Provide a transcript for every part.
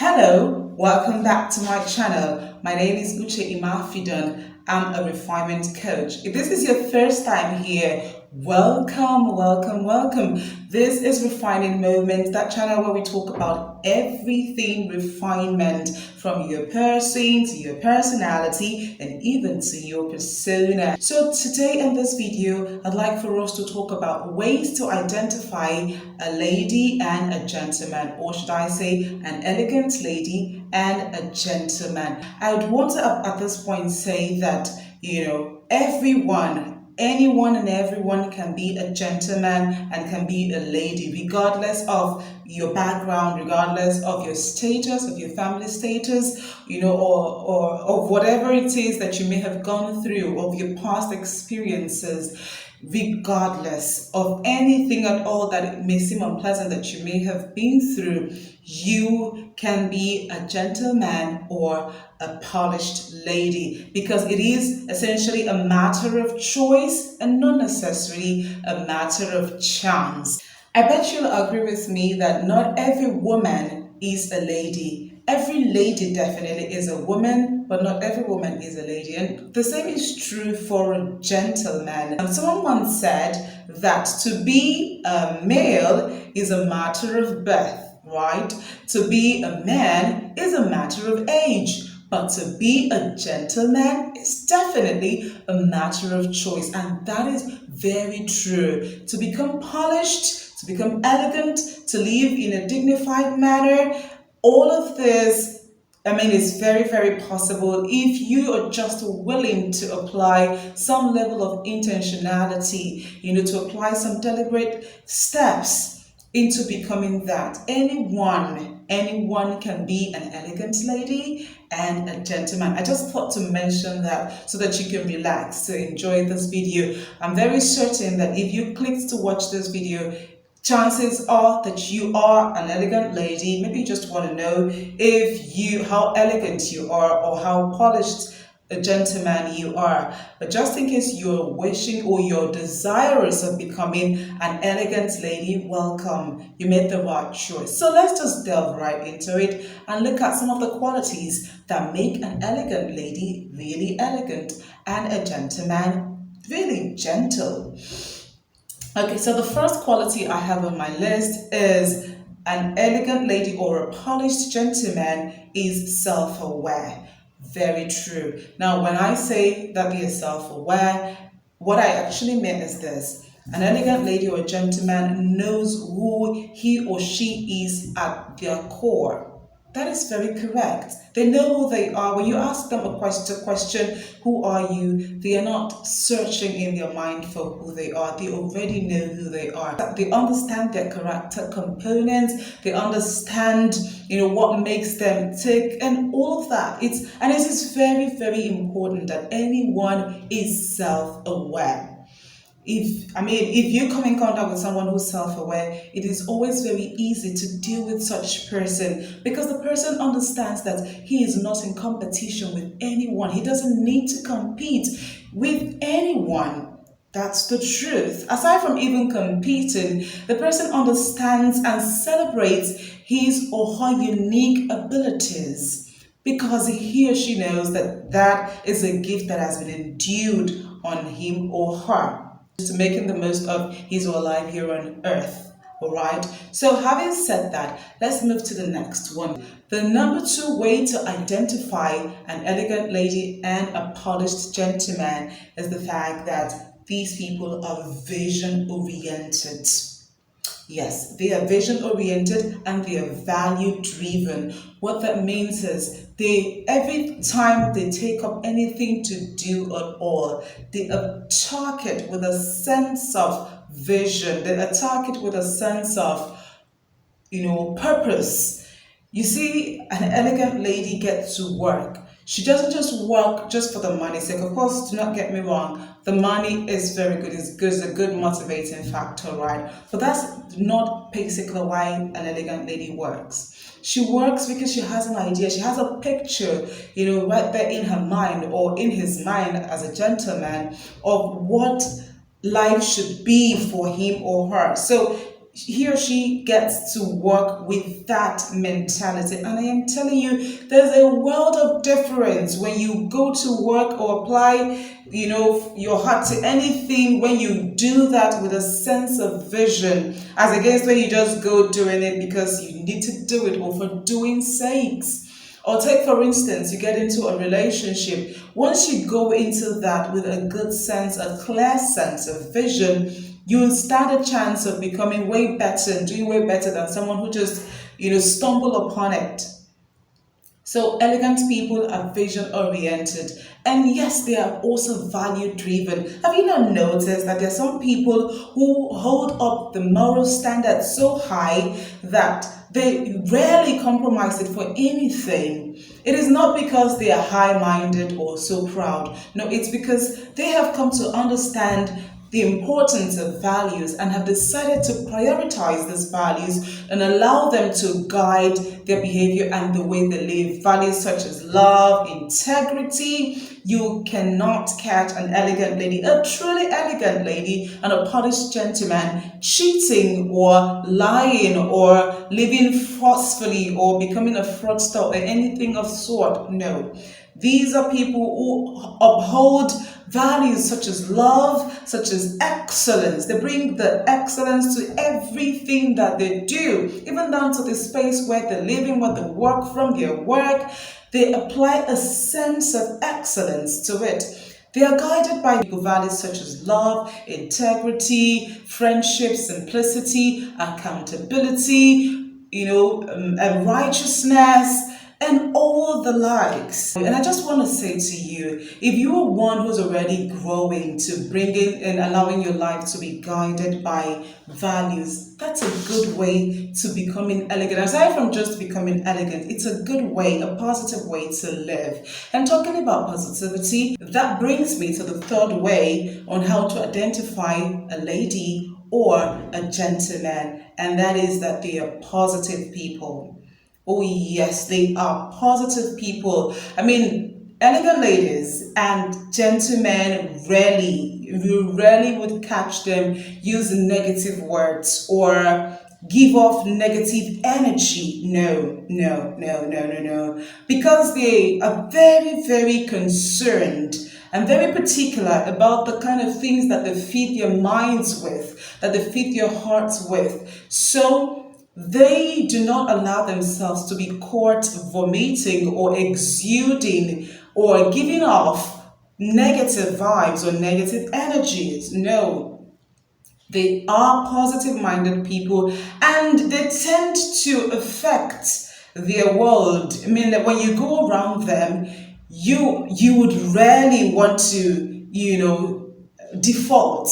Hello, welcome back to my channel. My name is Uche Imafidon. I'm a refinement coach. If this is your first time here, welcome. This is Refining Moments, that channel where we talk about everything refinement, from your person to your personality and even to your persona. So today in this video, I'd like for us to talk about ways to identify a lady and a gentleman, or should I say an elegant lady and a gentleman. I would want to at this point say that anyone and everyone can be a gentleman and can be a lady, regardless of your background, regardless of your status, of your family status, or of whatever it is that you may have gone through, of your past experiences. Regardless of anything at all that it may seem unpleasant that you may have been through, you can be a gentleman or a polished lady, because it is essentially a matter of choice and not necessarily a matter of chance. I bet you'll agree with me that not every woman is a lady. Every lady definitely is a woman, but not every woman is a lady. And the same is true for a gentleman. Someone once said that to be a male is a matter of birth, right? To be a man is a matter of age. But to be a gentleman is definitely a matter of choice. And that is very true. To become polished, to become elegant, to live in a dignified manner, all of this, is very possible if you are just willing to apply some level of intentionality, to apply some deliberate steps into becoming that. Anyone can be an elegant lady and a gentleman. I just thought to mention that so that you can relax to enjoy this video. I'm very certain that if you clicked to watch this video, chances are that you are an elegant lady. Maybe you just want to know how elegant you are or how polished a gentleman you are. But just in case you're wishing or you're desirous of becoming an elegant lady, welcome. You made the right choice. So let's just delve right into it and look at some of the qualities that make an elegant lady really elegant and a gentleman really gentle. Okay, so the first quality I have on my list is an elegant lady or a polished gentleman is self-aware. Very true. Now, when I say that they are self-aware, what I actually mean is this. An elegant lady or gentleman knows who he or she is at their core. That is very correct. They know who they are. When you ask them a question, who are you? They are not searching in their mind for who they are. They already know who they are. They understand their character components. They understand, what makes them tick and all of that. It is very important that anyone is self-aware. If you come in contact with someone who's self-aware, it is always very easy to deal with such person, because the person understands that he is not in competition with anyone. He doesn't need to compete with anyone. That's the truth. Aside from even competing, the person understands and celebrates his or her unique abilities, because he or she knows that that is a gift that has been endued on him or her, to making the most of his or her life here on earth. All right. So having said that, let's move to the next one. The number 2 way to identify an elegant lady and a polished gentleman is the fact that these people are vision oriented. Yes, they are vision oriented and they are value driven. What that means is every time they take up anything to do at all, they attack it with a sense of vision. They attack it with a sense of, purpose. You see, an elegant lady gets to work. She doesn't just work just for the money's sake. Of course, do not get me wrong. The money is very good. It's a good motivating factor, right? But that's not basically why an elegant lady works. She works because she has an idea. She has a picture, right there in her mind or in his mind as a gentleman of what life should be for him or her. So he or she gets to work with that mentality. And I am telling you, there's a world of difference when you go to work or apply, your heart to anything, when you do that with a sense of vision, as against when you just go doing it because you need to do it or for doing sakes. Or take, for instance, you get into a relationship. Once you go into that with a good sense, a clear sense of vision, you stand a chance of becoming way better and doing way better than someone who just, stumble upon it. So elegant people are vision oriented. And yes, they are also value driven. Have you not noticed that there are some people who hold up the moral standard so high that they rarely compromise it for anything? It is not because they are high minded or so proud. No, it's because they have come to understand the importance of values and have decided to prioritize these values and allow them to guide their behavior and the way they live. Values such as love, integrity. You cannot catch an elegant lady, a truly elegant lady, and a polished gentleman cheating or lying or living forcefully or becoming a fraudster or anything of sort. No. These are people who uphold values such as love, such as excellence. They bring the excellence to everything that they do, even down to the space where they live in, where they work from, their work. They apply a sense of excellence to it. They are guided by values such as love, integrity, friendship, simplicity, accountability, and righteousness, and all the likes. And I just want to say to you, if you are one who's already growing to bring in and allowing your life to be guided by values, that's a good way to becoming elegant. Aside from just becoming elegant, it's a good way, a positive way to live. And talking about positivity, that brings me to the third way on how to identify a lady or a gentleman, and that is that they are positive people. Oh, yes, they are positive people. I mean, elegant ladies and gentlemen you rarely would catch them using negative words or give off negative energy. No, no, no, no, no, no. Because they are very, very concerned and very particular about the kind of things that they feed their minds with, that they feed their hearts with. So, they do not allow themselves to be caught vomiting or exuding or giving off negative vibes or negative energies. No, they are positive minded people and they tend to affect their world. I mean, that when you go around them, you would rarely want to, default.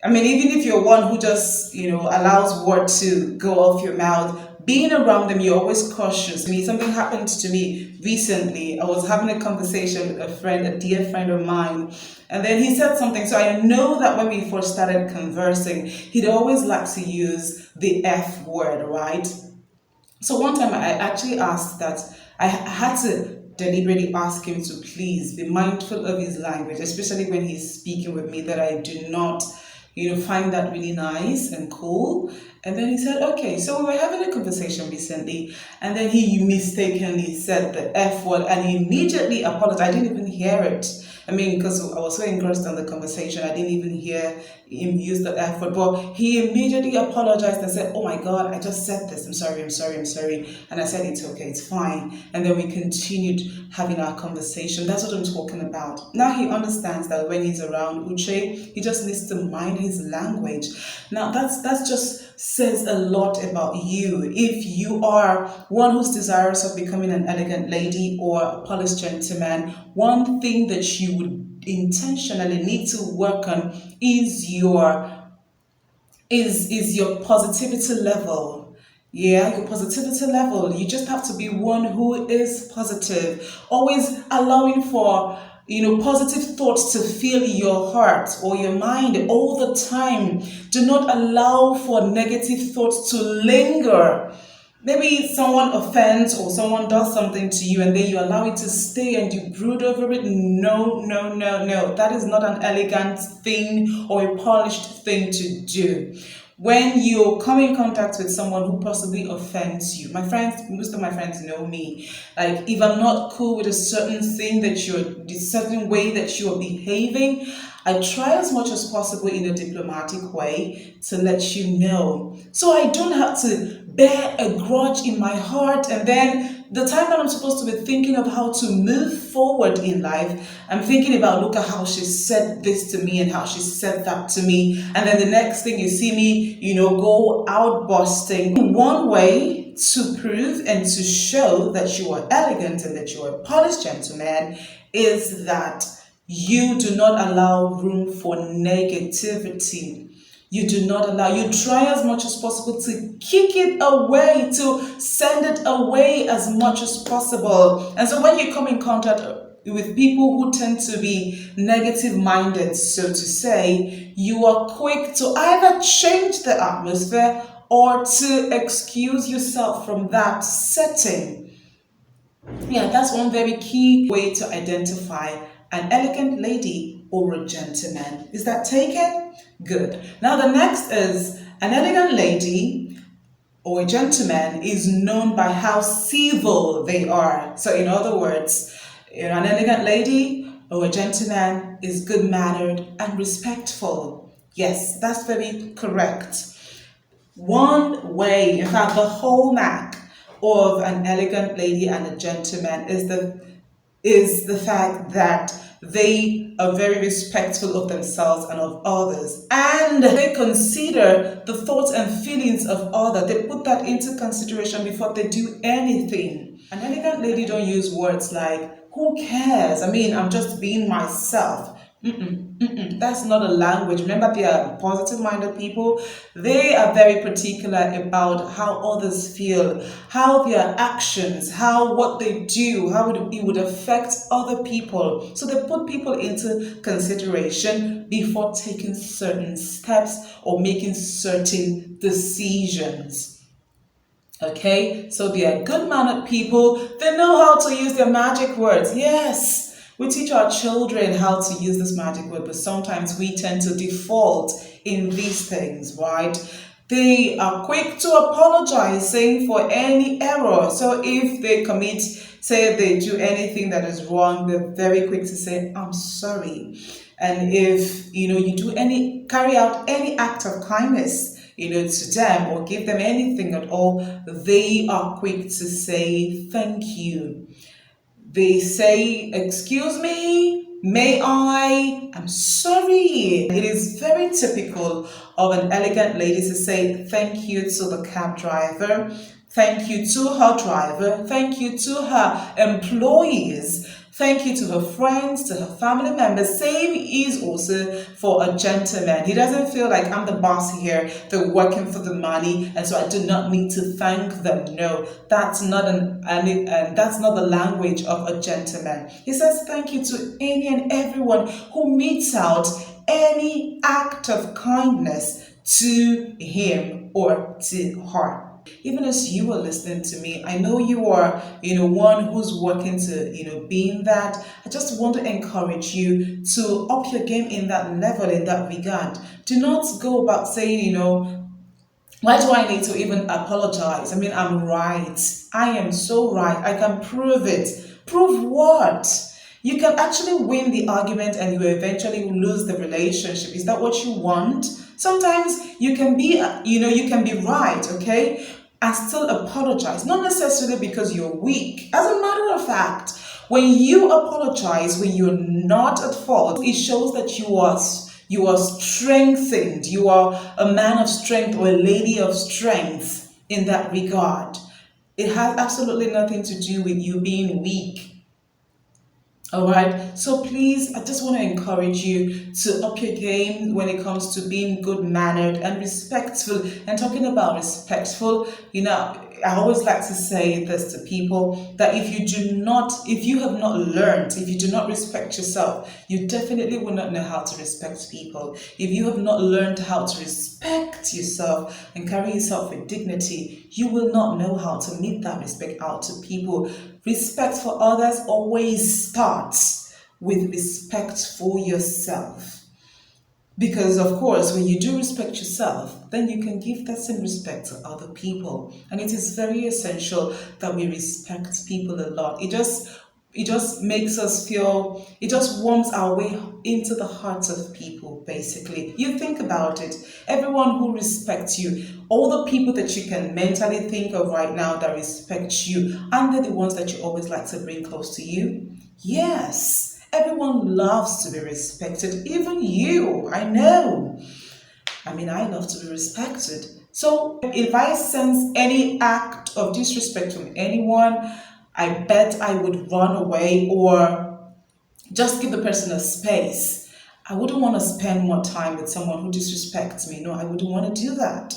I mean, even if you're one who just, allows words to go off your mouth, being around them, you're always cautious. I mean, something happened to me recently. I was having a conversation with a friend, a dear friend of mine, and then he said something. So I know that when we first started conversing, he'd always like to use the F word, right? So one time I actually asked that, I had to deliberately ask him to please be mindful of his language, especially when he's speaking with me, that I do not, find that really nice and cool. And then he said, okay, so we were having a conversation recently, and then he mistakenly said the F word and he immediately apologized. I didn't even hear it. I mean, because I was so engrossed in the conversation, I didn't even hear him use the F word. But he immediately apologized and said, oh my God, I just said this. I'm sorry, I'm sorry, I'm sorry. And I said, it's okay, it's fine. And then we continued having our conversation. That's what I'm talking about. Now he understands that when he's around Uche, he just needs to mind his language. Now that's just says a lot about you. If you are one who's desirous of becoming an elegant lady or a polished gentleman, one thing that you would intentionally need to work on is your positivity level. Yeah, your positivity level. You just have to be one who is positive, always allowing for positive thoughts to fill your heart or your mind all the time. Do not allow for negative thoughts to linger. Maybe someone offends or someone does something to you and then you allow it to stay and you brood over it. No, no, no, no. That is not an elegant thing or a polished thing to do. When you come in contact with someone who possibly offends you, my friends, most of my friends know me. Like, if I'm not cool with a certain thing that the certain way that you're behaving, I try as much as possible in a diplomatic way to let you know. So I don't have to bear a grudge in my heart, and then the time that I'm supposed to be thinking of how to move forward in life, I'm thinking about, look at how she said this to me and how she said that to me. And then the next thing you see me, go out busting. One way to prove and to show that you are elegant and that you are a polished gentleman is that you do not allow room for negativity. You do not allow, you try as much as possible to kick it away, to send it away as much as possible. And so when you come in contact with people who tend to be negative minded, so to say, you are quick to either change the atmosphere or to excuse yourself from that setting. Yeah, that's one very key way to identify an elegant lady or a gentleman. Is that taken? Good. Now, the next is an elegant lady or a gentleman is known by how civil they are. So, in other words, an elegant lady or a gentleman is good mannered and respectful. Yes, that's very correct. One way, in fact, the hallmark of an elegant lady and a gentleman is the fact that they are very respectful of themselves and of others, and they consider the thoughts and feelings of others. They put that into consideration before they do anything. An elegant lady don't use words like, who cares? I mean, I'm just being myself. That's not a language. Remember, they are positive minded people. They are very particular about how others feel, how their actions, how what they do, how it would affect other people. So they put people into consideration before taking certain steps or making certain decisions. Okay, so they are good mannered people. They know how to use their magic words. Yes, we teach our children how to use this magic word, but sometimes we tend to default in these things, right? They are quick to apologizing for any error. So if they say they do anything that is wrong, they're very quick to say, I'm sorry. And if you carry out any act of kindness, to them or give them anything at all, they are quick to say thank you. They say, excuse me, may I, I'm sorry. It is very typical of an elegant lady to say thank you to the cab driver, thank you to her driver, thank you to her employees, thank you to her friends, to her family members. Same is also for a gentleman. He doesn't feel like, I'm the boss here, they're working for the money, and so I do not need to thank them. No, that's not that's not the language of a gentleman. He says thank you to any and everyone who meets out any act of kindness to him or to her. Even as you are listening to me, I know you are, one who's working to, being that. I just want to encourage you to up your game in that level, in that regard. Do not go about saying, why do I need to even apologize? I mean, I'm right. I am so right. I can prove it. Prove what? You can actually win the argument and you eventually lose the relationship. Is that what you want? Sometimes you can be, you can be right, okay? And still apologize. Not necessarily because you're weak. As a matter of fact, when you apologize, when you're not at fault, it shows that you are strengthened. You are a man of strength or a lady of strength in that regard. It has absolutely nothing to do with you being weak. All right. So please, I just want to encourage you to up your game when it comes to being good mannered and respectful. And talking about respectful, I always like to say this to people that if you have not learned, if you do not respect yourself, you definitely will not know how to respect people. If you have not learned how to respect yourself and carry yourself with dignity, you will not know how to meet that respect out to people. Respect for others always starts with respect for yourself. Because, of course, when you do respect yourself, then you can give that same respect to other people. And it is very essential that we respect people a lot. It just makes us feel, it just warms our way into the hearts of people, basically. You think about it. Everyone who respects you, all the people that you can mentally think of right now that respect you, and they're the ones that you always like to bring close to you. Yes, everyone loves to be respected, even you. I know. I mean, I love to be respected. So if I sense any act of disrespect from anyone, I bet I would run away or just give the person a space. I wouldn't want to spend more time with someone who disrespects me. No, I wouldn't want to do that.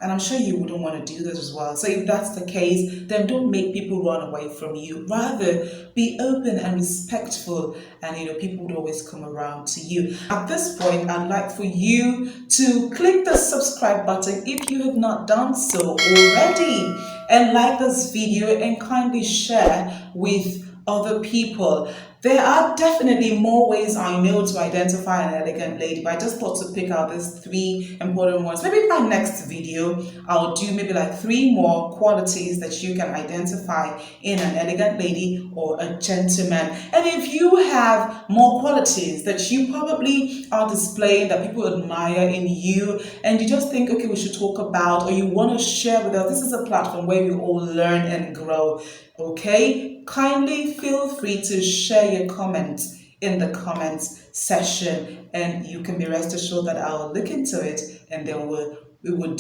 And I'm sure you wouldn't want to do this as well. So if that's the case, then don't make people run away from you. Rather, be open and respectful, and people would always come around to you. At this point, I'd like for you to click the subscribe button if you have not done so already, and like this video and kindly share with other people. There are definitely more ways I know to identify an elegant lady, but I just thought to pick out these three important ones. Maybe in my next video, I'll do maybe like three more qualities that you can identify in an elegant lady or a gentleman. And if you have more qualities that you probably are displaying that people admire in you, and you just think, okay, we should talk about, or you want to share with us, this is a platform where we all learn and grow. Okay, kindly feel free to share your comments in the comments section, and you can be rest assured that I'll look into it, and then we would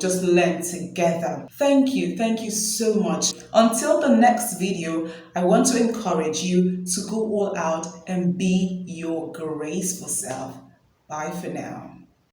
just learn together. Thank you so much. Until the next video, I want to encourage you to go all out and be your graceful self. Bye for now.